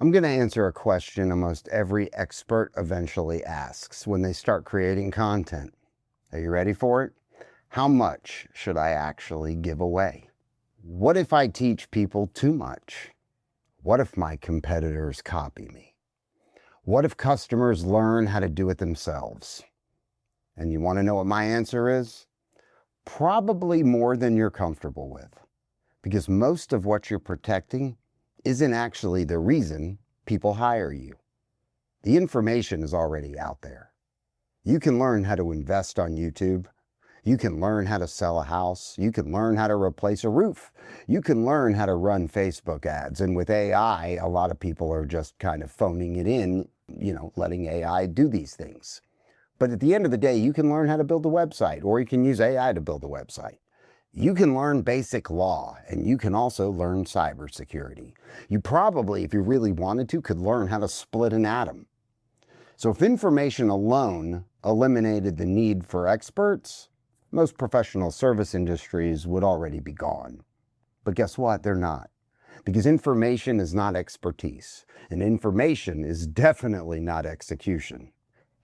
I'm going to answer a question almost every expert eventually asks when they start creating content. Are you ready for it? How much should I actually give away? What if I teach people too much? What if my competitors copy me? What if customers learn how to do it themselves? And you want to know what my answer is? Probably more than you're comfortable with, because most of what you're protecting isn't actually the reason people hire you. The information is already out there. You can learn how to invest on YouTube. You can learn how to sell a house. You can learn how to replace a roof. You can learn how to run Facebook ads. And with AI, a lot of people are just kind of phoning it in, letting AI do these things. But at the end of the day, you can learn how to build a website, or you can use AI to build a website. You can learn basic law, and you can also learn cybersecurity. You probably, if you really wanted to, could learn how to split an atom. So if information alone eliminated the need for experts, most professional service industries would already be gone. But guess what? They're not. Because information is not expertise, and information is definitely not execution.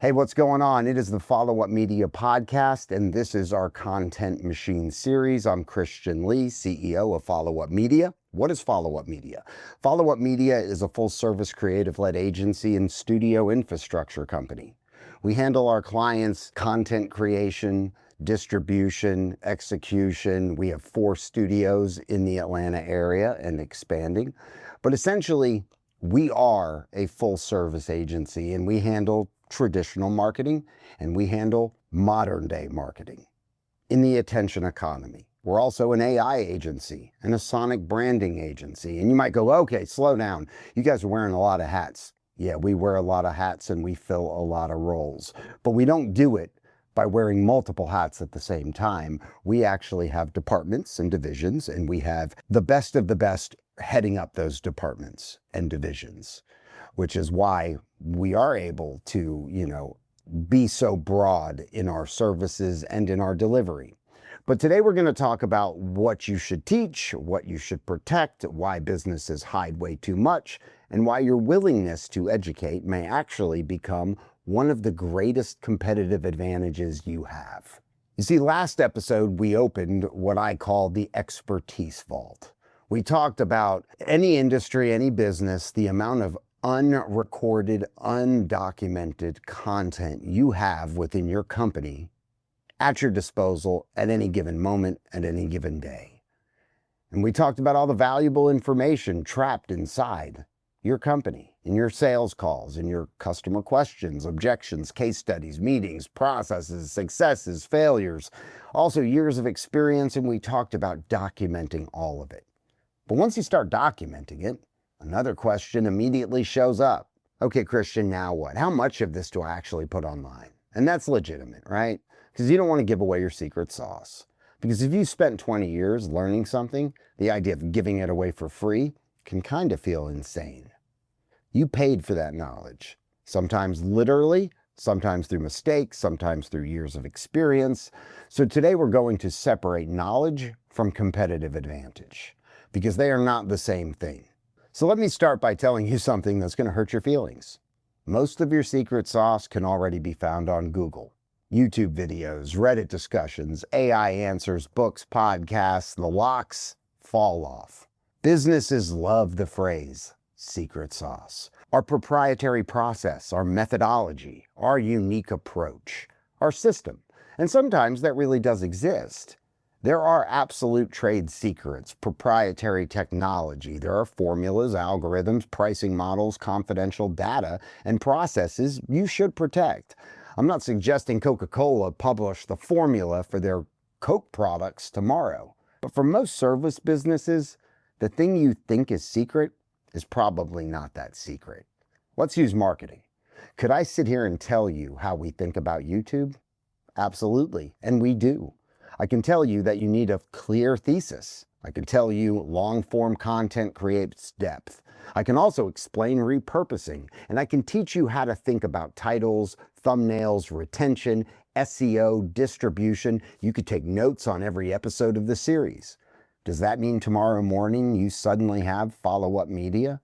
Hey, what's going on? It is the Follow Up Media podcast, and this is our Content Machine series. I'm Khristian Lee, CEO of Follow Up Media. What is Follow Up Media? Follow Up Media is a full-service creative-led agency and studio infrastructure company. We handle our clients' content creation, distribution, execution. We have 4 studios in the Atlanta area and expanding. But essentially, we are a full-service agency, and we handle traditional marketing, and we handle modern day marketing in the attention economy. We're also an AI agency and a sonic branding agency. And you might go, okay, slow down. You guys are wearing a lot of hats. Yeah, we wear a lot of hats and we fill a lot of roles, but we don't do it by wearing multiple hats at the same time. We actually have departments and divisions, and we have the best of the best heading up those departments and divisions, which is why we are able to, be so broad in our services and in our delivery. But today we're going to talk about what you should teach, what you should protect, why businesses hide way too much, and why your willingness to educate may actually become one of the greatest competitive advantages you have. You see, last episode we opened what I call the expertise vault. We talked about any industry, any business, the amount of unrecorded, undocumented content you have within your company at your disposal at any given moment, at any given day. And we talked about all the valuable information trapped inside your company, in your sales calls, in your customer questions, objections, case studies, meetings, processes, successes, failures, also years of experience, and we talked about documenting all of it. But once you start documenting it, another question immediately shows up. Okay, Khristian, now what? How much of this do I actually put online? And that's legitimate, right? Because you don't want to give away your secret sauce. Because if you spent 20 years learning something, the idea of giving it away for free can kind of feel insane. You paid for that knowledge, sometimes literally, sometimes through mistakes, sometimes through years of experience. So today we're going to separate knowledge from competitive advantage, because they are not the same thing. So let me start by telling you something that's going to hurt your feelings. Most of your secret sauce can already be found on Google. YouTube videos, Reddit discussions, AI answers, books, podcasts, the locks fall off. Businesses love the phrase secret sauce. Our proprietary process, our methodology, our unique approach, our system. And sometimes that really does exist. There are absolute trade secrets, proprietary technology. There are formulas, algorithms, pricing models, confidential data, and processes you should protect. I'm not suggesting Coca-Cola publish the formula for their Coke products tomorrow. But for most service businesses, the thing you think is secret is probably not that secret. Let's use marketing. Could I sit here and tell you how we think about YouTube? Absolutely, and we do. I can tell you that you need a clear thesis. I can tell you long-form content creates depth. I can also explain repurposing, and I can teach you how to think about titles, thumbnails, retention, SEO, distribution. You could take notes on every episode of the series. Does that mean tomorrow morning you suddenly have follow-up media?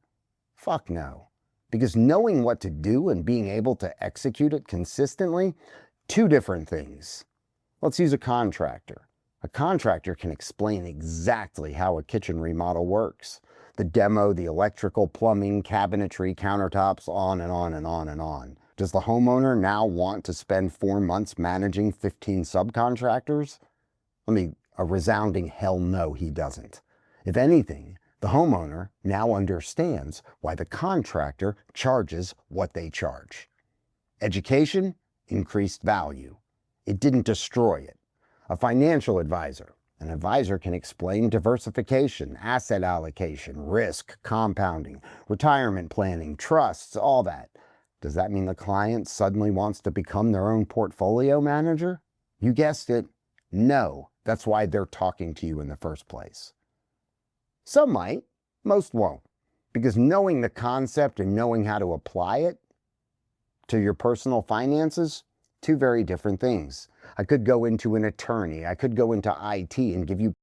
Fuck no. Because knowing what to do and being able to execute it consistently, two different things. Let's use a contractor. A contractor can explain exactly how a kitchen remodel works. The demo, the electrical, plumbing, cabinetry, countertops, on and on and on and on. Does the homeowner now want to spend 4 months managing 15 subcontractors? A resounding hell no, he doesn't. If anything, the homeowner now understands why the contractor charges what they charge. Education increased value. It didn't destroy it. A financial advisor. An advisor can explain diversification, asset allocation, risk, compounding, retirement planning, trusts, all that. Does that mean the client suddenly wants to become their own portfolio manager? You guessed it. No. That's why they're talking to you in the first place. Some might, most won't. Because knowing the concept and knowing how to apply it to your personal finances, two very different things. I could go into an attorney, I could go into IT and give you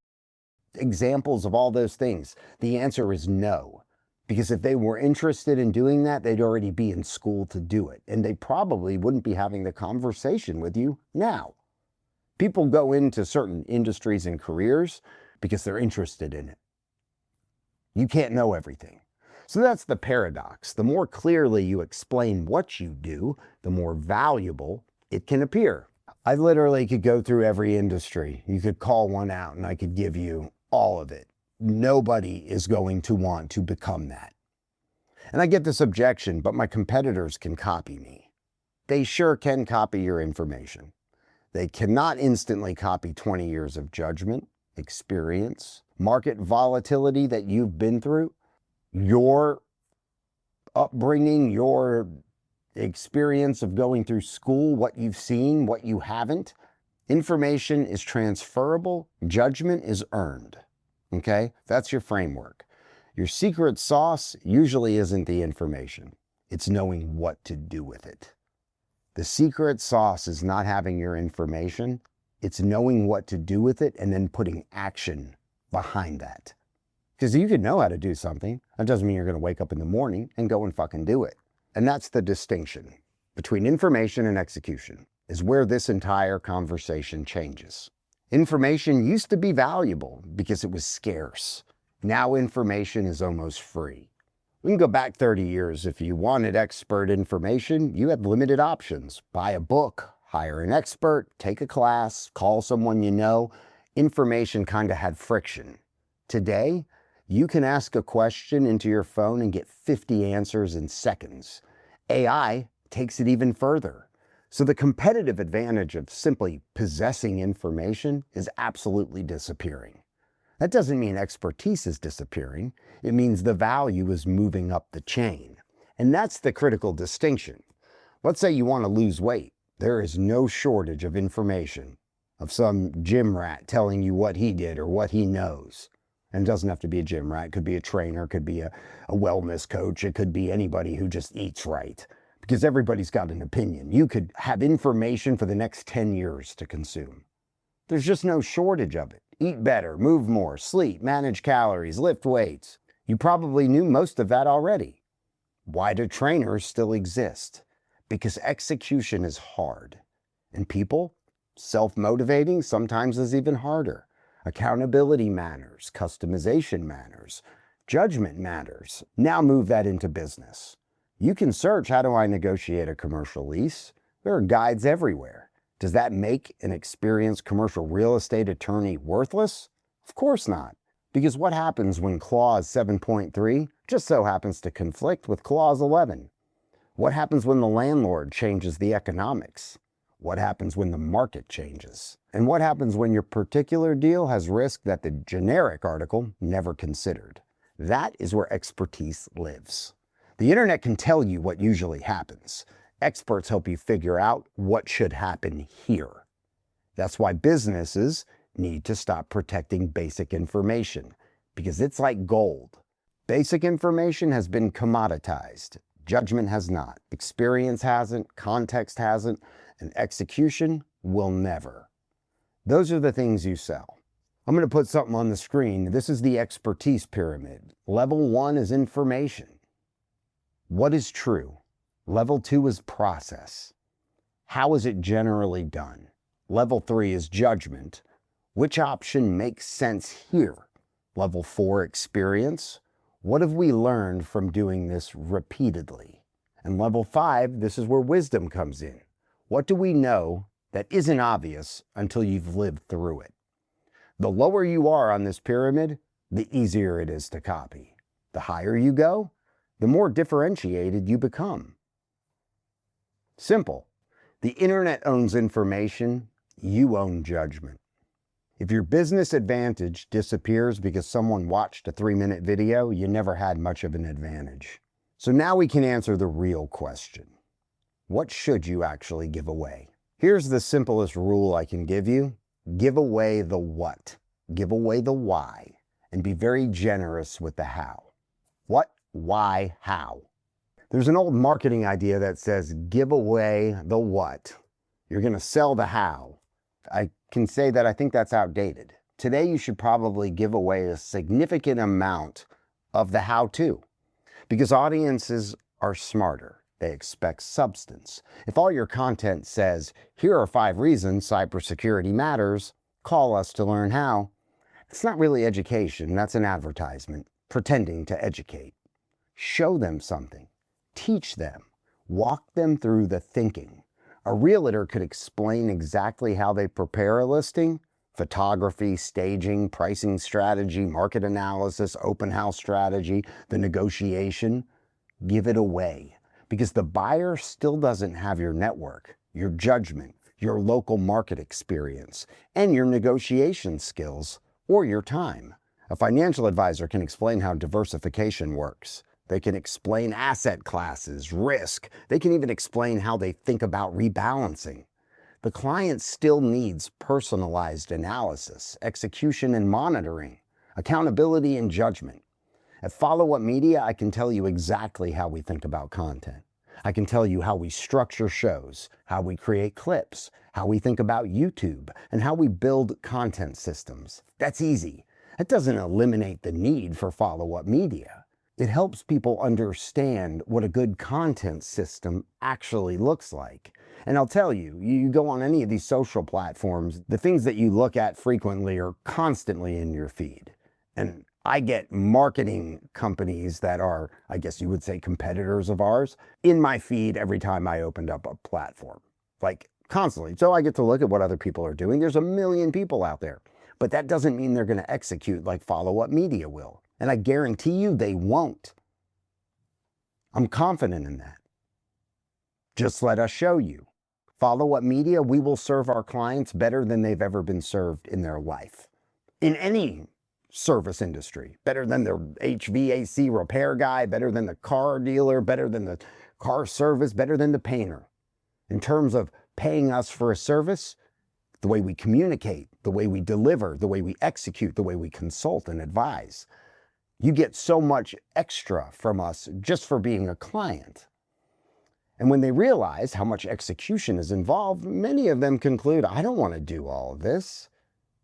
examples of all those things. The answer is no. Because if they were interested in doing that, they'd already be in school to do it. And they probably wouldn't be having the conversation with you now. People go into certain industries and careers because they're interested in it. You can't know everything. So that's the paradox. The more clearly you explain what you do, the more valuable it can appear. I literally could go through every industry. You could call one out and I could give you all of it. Nobody is going to want to become that. And I get this objection, but my competitors can copy me. They sure can copy your information. They cannot instantly copy 20 years of judgment, experience, market volatility that you've been through, your upbringing, your experience of going through school, what you've seen, what you haven't. Information is transferable, judgment is earned. Okay? That's your framework. Your secret sauce usually isn't the information. It's knowing what to do with it. The secret sauce is not having your information. It's knowing what to do with it and then putting action behind that. Because you can know how to do something. That doesn't mean you're going to wake up in the morning and go and fucking do it. And that's the distinction between information and execution, is where this entire conversation changes. Information used to be valuable because it was scarce. Now information is almost free. We can go back 30 years. If you wanted expert information, you had limited options. Buy a book, hire an expert, take a class, call someone you know. Information kind of had friction. Today, you can ask a question into your phone and get 50 answers in seconds. AI takes it even further. So the competitive advantage of simply possessing information is absolutely disappearing. That doesn't mean expertise is disappearing. It means the value is moving up the chain. And that's the critical distinction. Let's say you want to lose weight. There is no shortage of information, of some gym rat telling you what he did or what he knows. And it doesn't have to be a gym rat. It could be a trainer, it could be a wellness coach, it could be anybody who just eats right. Because everybody's got an opinion. You could have information for the next 10 years to consume. There's just no shortage of it. Eat better, move more, sleep, manage calories, lift weights. You probably knew most of that already. Why do trainers still exist? Because execution is hard. And people, self-motivating, sometimes is even harder. Accountability matters, customization matters, judgment matters. Now move that into business. You can search, how do I negotiate a commercial lease? There are guides everywhere. Does that make an experienced commercial real estate attorney worthless? Of course not. Because what happens when Clause 7.3 just so happens to conflict with Clause 11? What happens when the landlord changes the economics? What happens when the market changes? And what happens when your particular deal has risk that the generic article never considered? That is where expertise lives. The internet can tell you what usually happens. Experts help you figure out what should happen here. That's why businesses need to stop protecting basic information, because it's like gold. Basic information has been commoditized. Judgment has not. Experience hasn't. Context hasn't. And execution will never. Those are the things you sell. I'm going to put something on the screen. This is the expertise pyramid. Level 1 is information. What is true? Level 2 is process. How is it generally done? Level 3 is judgment. Which option makes sense here? Level 4, experience. What have we learned from doing this repeatedly? And level 5, this is where wisdom comes in. What do we know that isn't obvious until you've lived through it? The lower you are on this pyramid, the easier it is to copy. The higher you go, the more differentiated you become. Simple. The internet owns information, you own judgment. If your business advantage disappears because someone watched a 3-minute video, you never had much of an advantage. So now we can answer the real question. What should you actually give away? Here's the simplest rule I can give you. Give away the what. Give away the why. And be very generous with the how. What, why, how? There's an old marketing idea that says, give away the what. You're going to sell the how. I can say that I think that's outdated. Today, you should probably give away a significant amount of the how-to, because audiences are smarter. They expect substance. If all your content says, here are 5 reasons cybersecurity matters, call us to learn how, it's not really education. That's an advertisement pretending to educate. Show them something. Teach them. Walk them through the thinking. A realtor could explain exactly how they prepare a listing: photography, staging, pricing strategy, market analysis, open house strategy, the negotiation. Give it away, because the buyer still doesn't have your network, your judgment, your local market experience, and your negotiation skills or your time. A financial advisor can explain how diversification works. They can explain asset classes, risk. They can even explain how they think about rebalancing. The client still needs personalized analysis, execution and monitoring, accountability and judgment. At Follow Up Media, I can tell you exactly how we think about content. I can tell you how we structure shows, how we create clips, how we think about YouTube, and how we build content systems. That's easy. That doesn't eliminate the need for Follow Up Media. It helps people understand what a good content system actually looks like. And I'll tell you, you go on any of these social platforms, the things that you look at frequently are constantly in your feed. And I get marketing companies that are, I guess you would say, competitors of ours in my feed every time I opened up a platform, like constantly. So I get to look at what other people are doing. There's a million people out there, but that doesn't mean they're going to execute like Follow Up Media will. And I guarantee you they won't. I'm confident in that. Just let us show you. Follow Up Media, we will serve our clients better than they've ever been served in their life. In any service industry, better than the HVAC repair guy, better than the car dealer, better than the car service, better than the painter. In terms of paying us for a service, the way we communicate, the way we deliver, the way we execute, the way we consult and advise. You get so much extra from us just for being a client. And when they realize how much execution is involved, many of them conclude, I don't want to do all of this,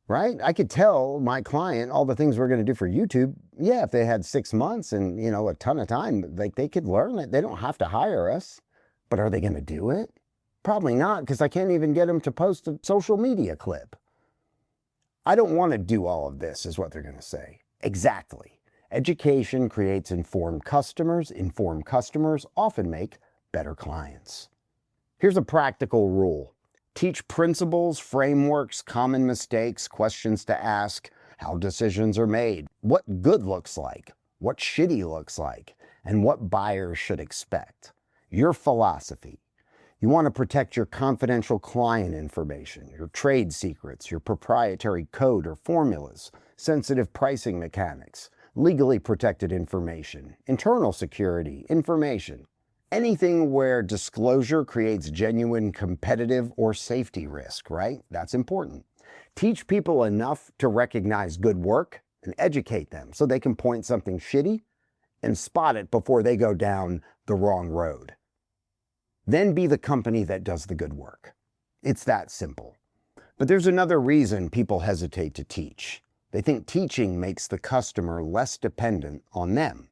right? I could tell my client all the things we're going to do for YouTube. Yeah, if they had 6 months and, a ton of time, like they could learn it. They don't have to hire us. But are they going to do it? Probably not, because I can't even get them to post a social media clip. I don't want to do all of this, is what they're going to say. Exactly. Education creates informed customers. Informed customers often make better clients. Here's a practical rule. Teach principles, frameworks, common mistakes, questions to ask, how decisions are made, what good looks like, what shitty looks like, and what buyers should expect. Your philosophy. You want to protect your confidential client information, your trade secrets, your proprietary code or formulas, sensitive pricing mechanics, legally protected information, internal security, information, anything where disclosure creates genuine competitive or safety risk, right? That's important. Teach people enough to recognize good work and educate them so they can point something shitty and spot it before they go down the wrong road. Then be the company that does the good work. It's that simple. But there's another reason people hesitate to teach. They think teaching makes the customer less dependent on them.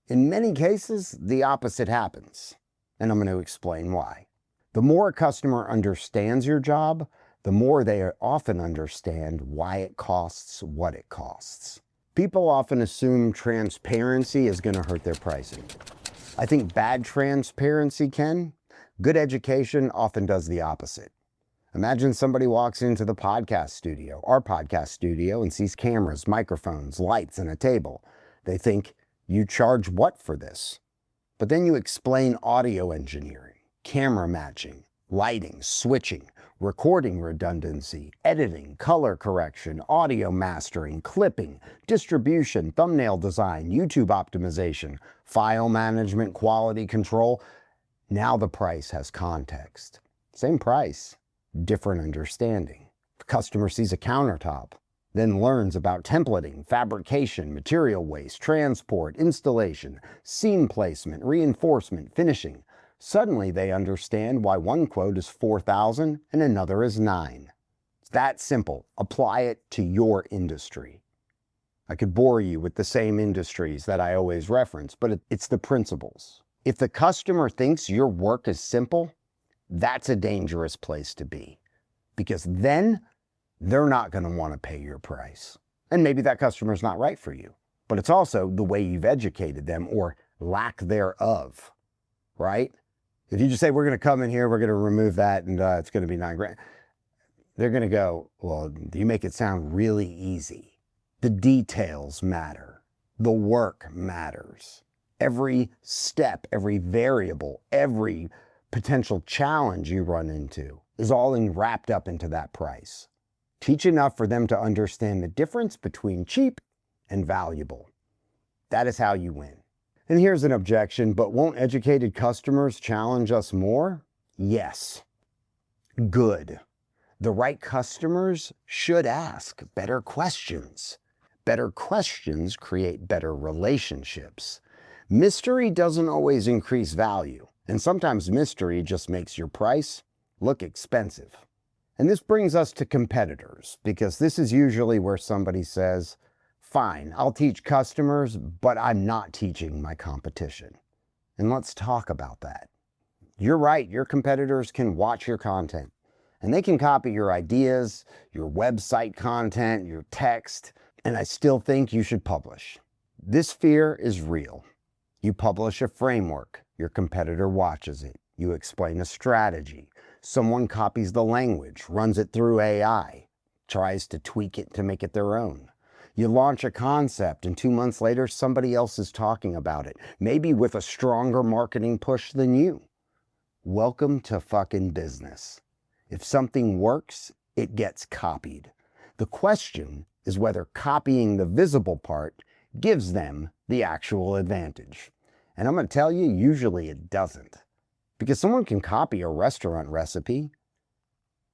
In many cases, the opposite happens, and I'm going to explain why. The more a customer understands your job, the more they often understand why it costs what it costs. People often assume transparency is going to hurt their pricing. I think bad transparency can. Good education often does the opposite. Imagine somebody walks into the podcast studio, our podcast studio, and sees cameras, microphones, lights, and a table. They think, you charge what for this? But then you explain audio engineering, camera matching, lighting, switching, recording redundancy, editing, color correction, audio mastering, clipping, distribution, thumbnail design, YouTube optimization, file management, quality control. Now the price has context. Same price, different understanding. The customer sees a countertop, then learns about templating, fabrication, material waste, transport, installation, seam placement, reinforcement, finishing. Suddenly they understand why one quote is $4,000 and another is $9,000. It's that simple. Apply it to your industry. I could bore you with the same industries that I always reference, but it's the principles. If the customer thinks your work is simple, that's a dangerous place to be, because then they're not going to want to pay your price. And maybe that customer's not right for you, but it's also the way you've educated them or lack thereof, right? If you just say, we're going to come in here, we're going to remove that, and it's going to be $9,000, they're going to go, well, you make it sound really easy. The details matter. The work matters. Every step, every variable, every potential challenge you run into is all wrapped up into that price. Teach enough for them to understand the difference between cheap and valuable. That is how you win. And here's an objection, but won't educated customers challenge us more? Yes. Good. The right customers should ask better questions. Better questions create better relationships. Mystery doesn't always increase value, and sometimes mystery just makes your price look expensive. And this brings us to competitors, because this is usually where somebody says, fine, I'll teach customers, but I'm not teaching my competition. And let's talk about that. You're right, your competitors can watch your content, and they can copy your ideas, your website content, your text, and I still think you should publish. This fear is real. You publish a framework, your competitor watches it. You explain a strategy. Someone copies the language, runs it through AI, tries to tweak it to make it their own. You launch a concept, and 2 months later, somebody else is talking about it, maybe with a stronger marketing push than you. Welcome to fucking business. If something works, it gets copied. The question is whether copying the visible part gives them the actual advantage. And I'm going to tell you, usually it doesn't. Because someone can copy a restaurant recipe.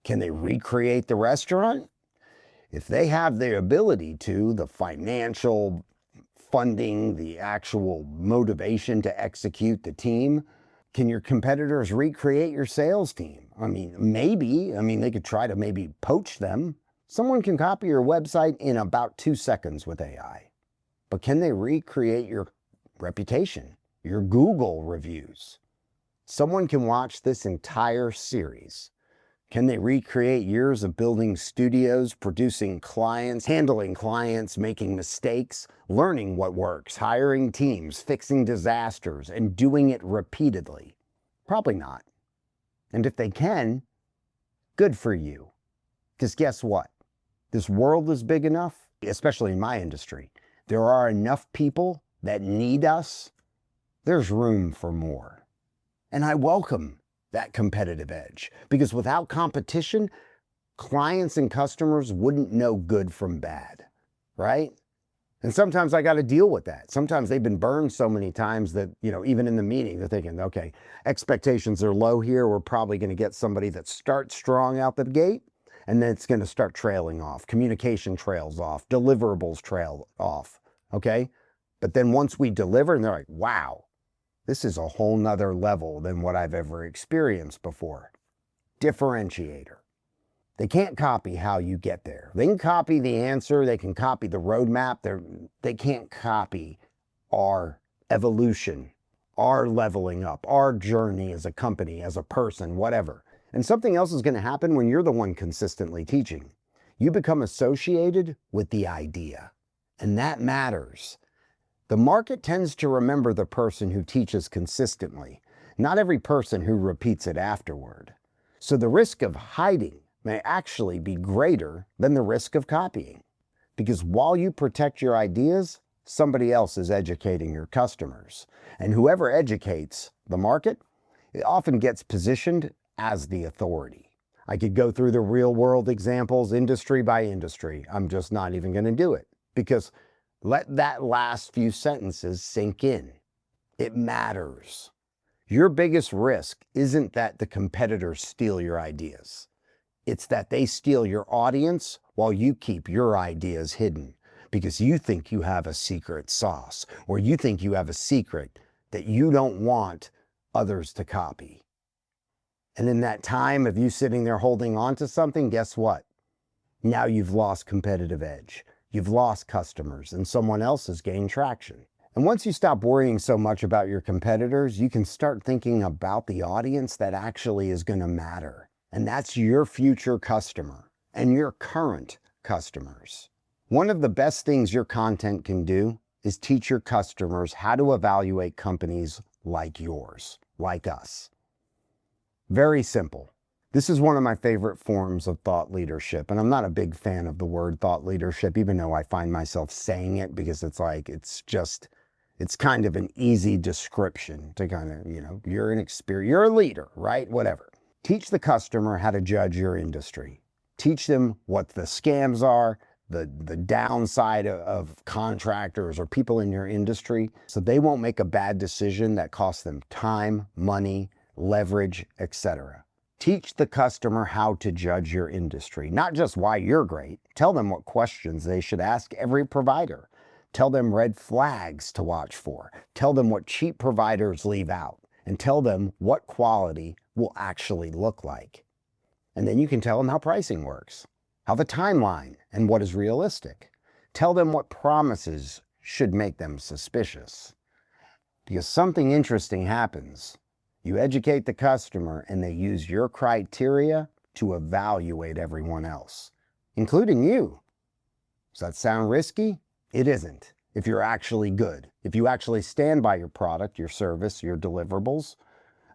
Can they recreate the restaurant? If they have the ability to, the financial funding, the actual motivation to execute the team, can your competitors recreate your sales team? I mean, maybe. They could try to maybe poach them. Someone can copy your website in about 2 seconds with AI. But can they recreate your reputation, your Google reviews? Someone can watch this entire series. Can they recreate years of building studios, producing clients, handling clients, making mistakes, learning what works, hiring teams, fixing disasters, and doing it repeatedly? Probably not. And if they can, good for you. Because guess what? This world is big enough, especially in my industry. There are enough people that need us. There's room for more. And I welcome that competitive edge, because without competition, clients and customers wouldn't know good from bad, right? And sometimes I got to deal with that. Sometimes they've been burned so many times that, even in the meeting, they're thinking, okay, expectations are low here. We're probably going to get somebody that starts strong out the gate, and then it's going to start trailing off. Communication trails off, deliverables trail off, okay? But then once we deliver, and they're like, wow, this is a whole nother level than what I've ever experienced before. Differentiator. They can't copy how you get there. They can copy the answer. They can copy the roadmap. They can't copy our evolution, our leveling up, our journey as a company, as a person, whatever. And something else is going to happen when you're the one consistently teaching. You become associated with the idea, and that matters. The market tends to remember the person who teaches consistently, not every person who repeats it afterward. So the risk of hiding may actually be greater than the risk of copying. Because while you protect your ideas, somebody else is educating your customers. And whoever educates the market, it often gets positioned as the authority. I could go through the real world examples, industry by industry. I'm just not even going to do it, because let that last few sentences sink in. It matters. Your biggest risk isn't that the competitors steal your ideas. It's that they steal your audience while you keep your ideas hidden because you think you have a secret sauce, or you think you have a secret that you don't want others to copy. And in that time of you sitting there holding on to something, guess what? Now you've lost competitive edge. You've lost customers, and someone else has gained traction. And once you stop worrying so much about your competitors, you can start thinking about the audience that actually is going to matter. And that's your future customer and your current customers. One of the best things your content can do is teach your customers how to evaluate companies like yours, like us. Very simple. This is one of my favorite forms of thought leadership, and I'm not a big fan of the word thought leadership, even though I find myself saying it because it's kind of an easy description to kind of, you're a leader, right? Whatever. Teach the customer how to judge your industry. Teach them what the scams are, the downside of contractors or people in your industry, so they won't make a bad decision that costs them time, money, leverage, etc. Teach the customer how to judge your industry, not just why you're great. Tell them what questions they should ask every provider. Tell them red flags to watch for. Tell them what cheap providers leave out. And tell them what quality will actually look like. And then you can tell them how pricing works, how the timeline and what is realistic. Tell them what promises should make them suspicious. Because something interesting happens. You educate the customer and they use your criteria to evaluate everyone else, including you. Does that sound risky? It isn't. If you're actually good, if you actually stand by your product, your service, your deliverables.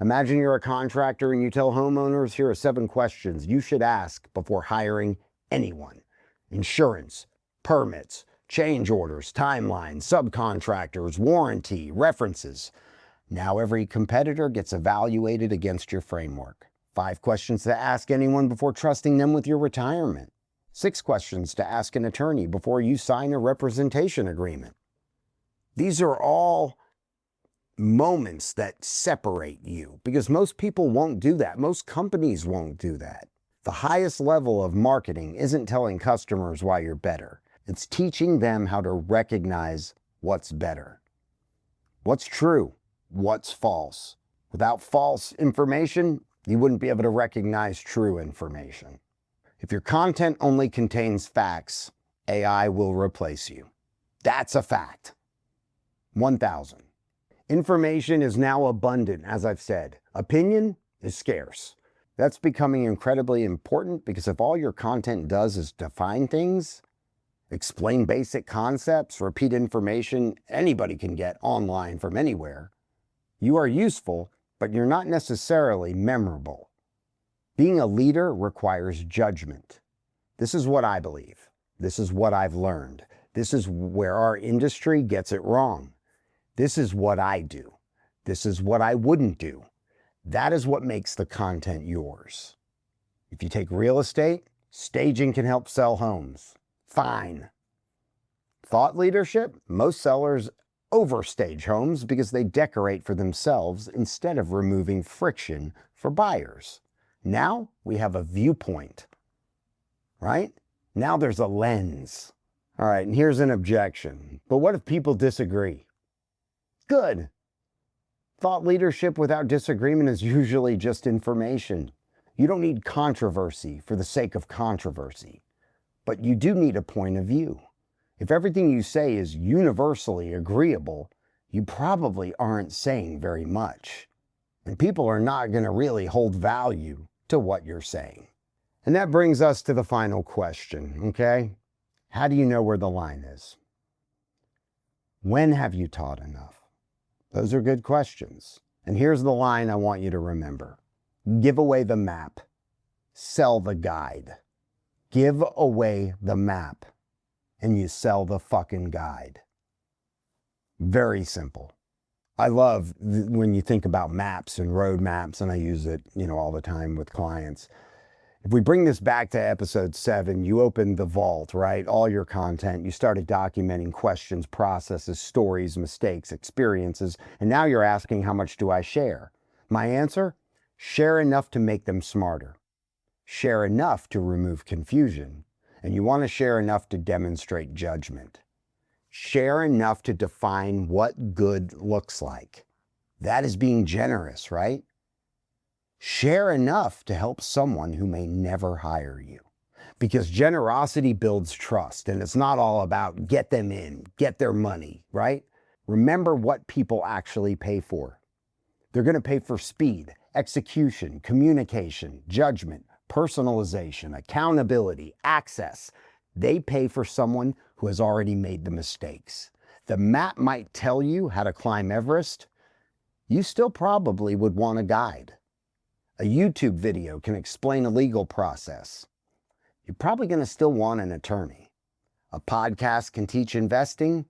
Imagine you're a contractor and you tell homeowners, here are 7 questions you should ask before hiring anyone. Insurance, permits, change orders, timelines, subcontractors, warranty, references. Now every competitor gets evaluated against your framework. 5 questions to ask anyone before trusting them with your retirement. 6 questions to ask an attorney before you sign a representation agreement. These are all moments that separate you because most people won't do that. Most companies won't do that. The highest level of marketing isn't telling customers why you're better. It's teaching them how to recognize what's better, what's true, what's false. Without false information, you wouldn't be able to recognize true information. If your content only contains facts, AI will replace you. That's a fact. 1,000. Information is now abundant, as I've said. Opinion is scarce. That's becoming incredibly important because if all your content does is define things, explain basic concepts, repeat information anybody can get online from anywhere, you are useful, but you're not necessarily memorable. Being a leader requires judgment. This is what I believe. This is what I've learned. This is where our industry gets it wrong. This is what I do. This is what I wouldn't do. That is what makes the content yours. If you take real estate, staging can help sell homes. Fine. Thought leadership, most sellers overstage homes because they decorate for themselves instead of removing friction for buyers. Now we have a viewpoint, right? Now there's a lens. All right, and here's an objection. But what if people disagree? Good. Thought leadership without disagreement is usually just information. You don't need controversy for the sake of controversy, but you do need a point of view. If everything you say is universally agreeable, you probably aren't saying very much. And people are not going to really hold value to what you're saying. And that brings us to the final question, okay? How do you know where the line is? When have you taught enough? Those are good questions. And here's the line I want you to remember. Give away the map. Sell the guide. Give away the map and you sell the fucking guide. Very simple. I love when you think about maps and road maps, and I use it, all the time with clients. If we bring this back to episode 7, you opened the vault, right? All your content, you started documenting questions, processes, stories, mistakes, experiences, and now you're asking, how much do I share? My answer? Share enough to make them smarter. Share enough to remove confusion. And you want to share enough to demonstrate judgment. Share enough to define what good looks like. That is being generous, right? Share enough to help someone who may never hire you. Because generosity builds trust, and it's not all about get them in, get their money, right? Remember what people actually pay for. They're going to pay for speed, execution, communication, judgment, personalization, accountability, access. They pay for someone who has already made the mistakes. The map might tell you how to climb Everest. You still probably would want a guide. A YouTube video can explain a legal process. You're probably going to still want an attorney. A podcast can teach investing.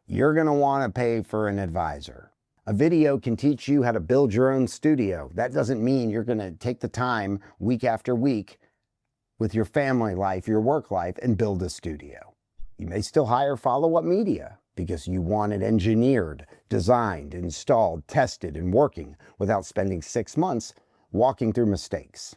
You're going to want to pay for an advisor. A video can teach you how to build your own studio. That doesn't mean you're going to take the time week after week with your family life, your work life, and build a studio. You may still hire follow-up media because you want it engineered, designed, installed, tested, and working without spending 6 months walking through mistakes.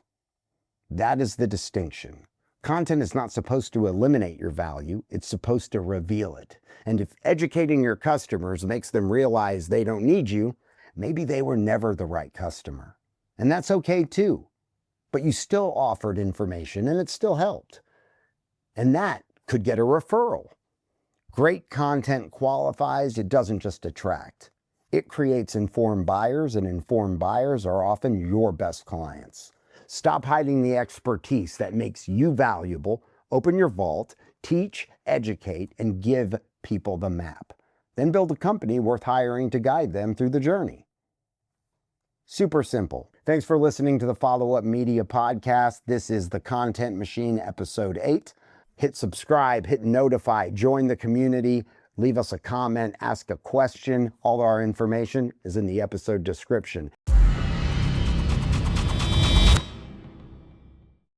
That is the distinction. Content is not supposed to eliminate your value. It's supposed to reveal it. And if educating your customers makes them realize they don't need you, maybe they were never the right customer. And that's okay too. But you still offered information and it still helped. And that could get a referral. Great content qualifies, it doesn't just attract. It creates informed buyers, and informed buyers are often your best clients. Stop hiding the expertise that makes you valuable. Open your vault, teach, educate, and give people the map. Then build a company worth hiring to guide them through the journey. Super simple. Thanks for listening to the Follow-Up Media Podcast. This is The Content Machine, Episode 8. Hit subscribe, hit notify, join the community, leave us a comment, ask a question. All our information is in the episode description.